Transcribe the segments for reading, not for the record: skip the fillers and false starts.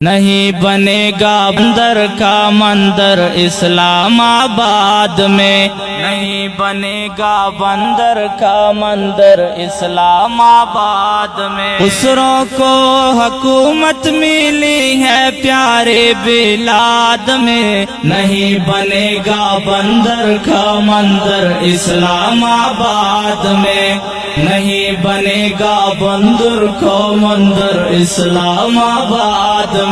نہیں بنے گا بندر کا مندر اسلام آباد میں، نہیں بنے گا بندر کا مندر اسلام آباد میں۔ خسروں کو حکومت ملی ہے پیارے بلاد میں، نہیں بنے گا بندر کا مندر اسلام آباد میں، نہیں بنے گا بندر کا مندر اسلام آباد میں۔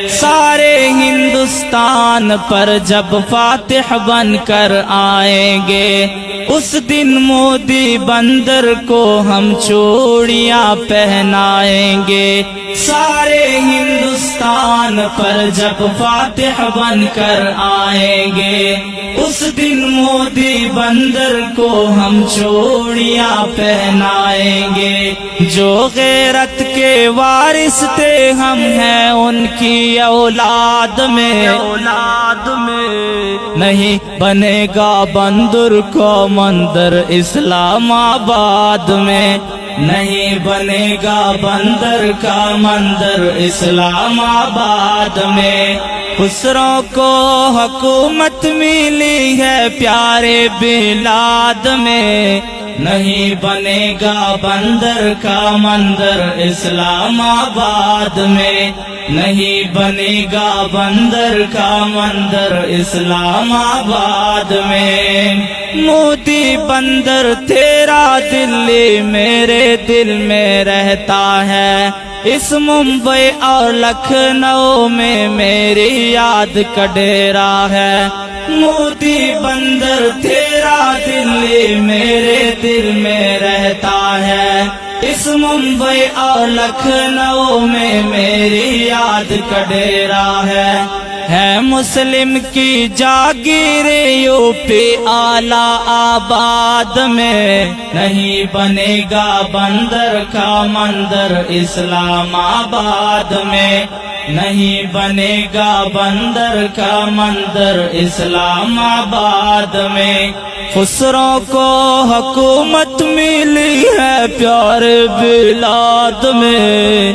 سارے ہندوستان پر جب فاتح بن کر آئیں گے، اس دن مودی بندر کو ہم چوڑیاں پہنائیں گے۔ سارے ہندوستان پر جب فاتح بن کر آئیں گے، اس دن مودی بندر کو ہم چوڑیاں پہنائیں گے۔ جو غیرت کے وارث تھے ہم ہیں ان کی اولاد میں، نہیں بنے گا بندر کا مندر اسلام آباد میں، نہیں بنے گا بندر کا مندر اسلام آباد میں۔ خسروں کو حکومت ملی ہے پیارے بلاد میں، نہیں بنے گا بندر کا مندر اسلام آباد میں، نہیں بنے گا بندر کا مندر اسلام آباد میں۔ مودی بندر تیرا دلی میرے دل میں رہتا ہے، اس ممبئی اور لکھنؤ میں میری یاد کا ڈیرا ہے۔ مودی بندر تیرا دلی میرے دل میں رہتا ہے، اس ممبئی اور لکھنؤ میں میری یاد کا ڈیرا ہے مسلم کی جاگیر یو پی اعلی آباد میں، نہیں بنے گا بندر کا مندر اسلام آباد میں، نہیں بنے گا بندر کا مندر اسلام آباد میں۔ خسروں کو حکومت ملی ہے پیارے بلاد میں،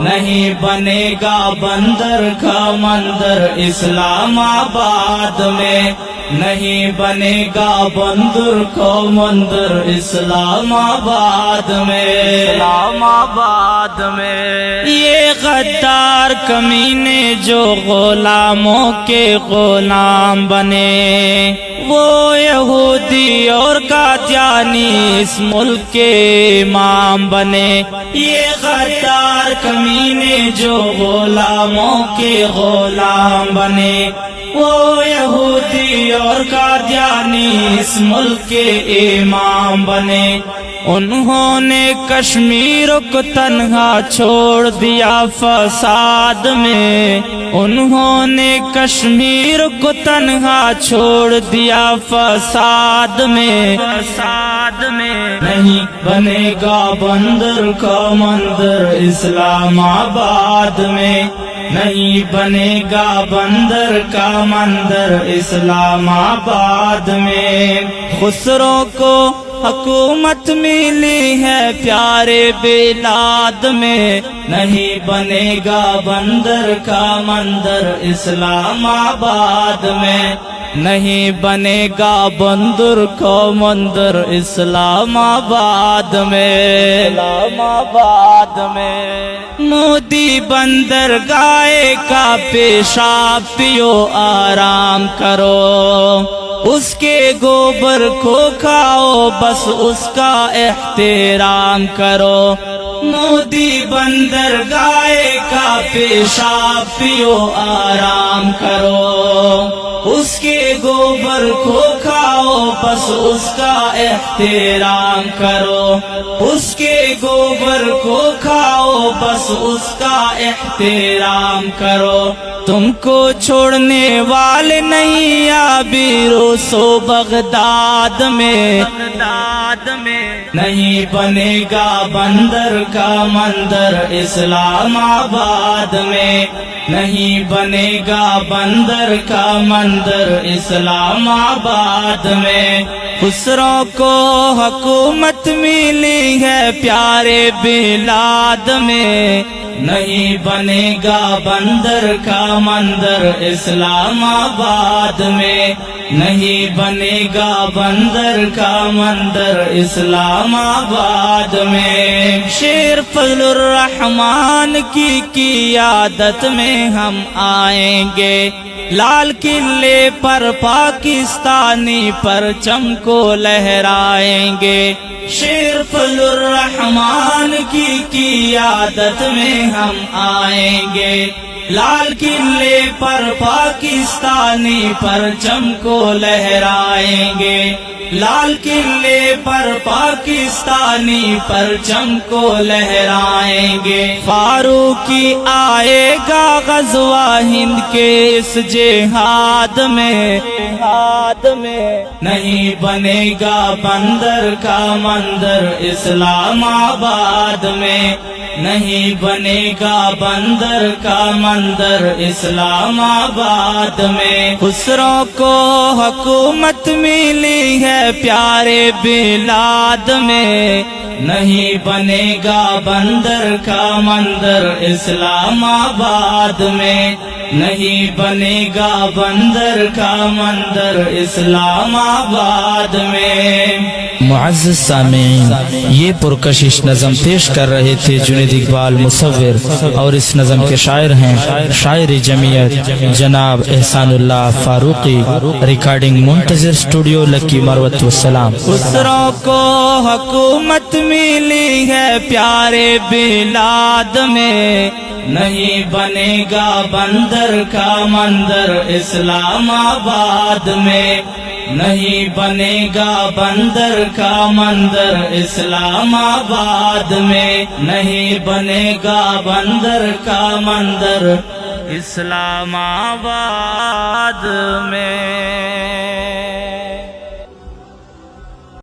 نہیں بنے گا بندر کا مندر اسلام آباد میں، نہیں بنے گا بندر کا مندر اسلام آباد میں، اسلام آباد میں۔ یہ غدار کمینے جو غلاموں کے غلام بنے، وہ یہودی اور قادیانی اس ملک کے امام بنے۔ یہ غدار کمینے جو غلاموں کے غلام بنے، وہ یہودی اور قادیانی اس ملک کے امام بنے۔ انہوں نے کشمیر کو تنہا چھوڑ دیا فساد میں، انہوں نے کشمیر کو تنہا چھوڑ دیا فساد میں، نہیں بنے گا بندر کا مندر اسلام آباد میں، نہیں بنے گا بندر کا مندر اسلام آباد میں۔ خسروں کو حکومت ملی ہے پیارے بلاد میں، نہیں بنے گا بندر کا مندر اسلام آباد میں، نہیں بنے گا بندر کا مندر اسلام آباد میں، اسلام آباد میں۔ مودی بندر گائے کا پیشاب پیو آرام کرو، اس کے گوبر کو کھاؤ بس اس کا احترام کرو۔ مودی بندر گائے کا پیشاب پیو آرام کرو، اس کے گوبر کو کھاؤ بس اس کا احترام کرو، اس کے گوبر کو کھاؤ بس اس کا احترام کرو۔ تم کو چھوڑنے والے نہیں آبیرو سو بغداد میں، نہیں بنے گا بندر کا مندر اسلام آباد میں، نہیں بنے گا بندر کا مندر اسلام آباد میں۔ خسروں کو حکومت ملی ہے پیارے بلاد میں، نہیں بنے گا بندر کا مندر اسلام آباد میں، نہیں بنے گا بندر کا مندر اسلام آباد میں۔ شیر فضل الرحمان کی قیادت میں ہم آئیں گے، لال قلعے پر پاکستانی پرچم کو لہرائیں گے۔ شیر فضل الرحمان کی قیادت میں ہم آئیں گے، لال قلعے پر پاکستانی پرچم کو لہرائیں گے، لال قلعے پر پاکستانی پرچم کو لہرائیں گے۔ فاروقی آئے گا غزوہ ہند کے اس جہاد میں، نہیں بنے گا بندر کا مندر اسلام آباد میں، نہیں بنے گا بندر کا مندر اسلام آباد میں۔ خسروں کو حکومت ملی ہے پیارے بلاد میں، نہیں بنے گا بندر کا مندر اسلام آباد میں، نہیں بنے گا بندر کا مندر اسلام آباد میں۔ معزز سامعین، یہ پرکشش نظم پیش کر رہے تھے جنید اقبال مصور، اور اس نظم کے شاعر ہیں شاعر جمعیت جناب احسان اللہ فاروقی، ریکارڈنگ منتظر اسٹوڈیو لکی مروت والسلام۔ خسروں کو حکومت ملی ہے پیارے بلاد میں، نہیں بنے گا بندر کا مندر اسلام آباد میں، نہیں بنے گا بندر کا مندر اسلام آباد میں، نہیں بنے گا بندر کا مندر اسلام آباد میں۔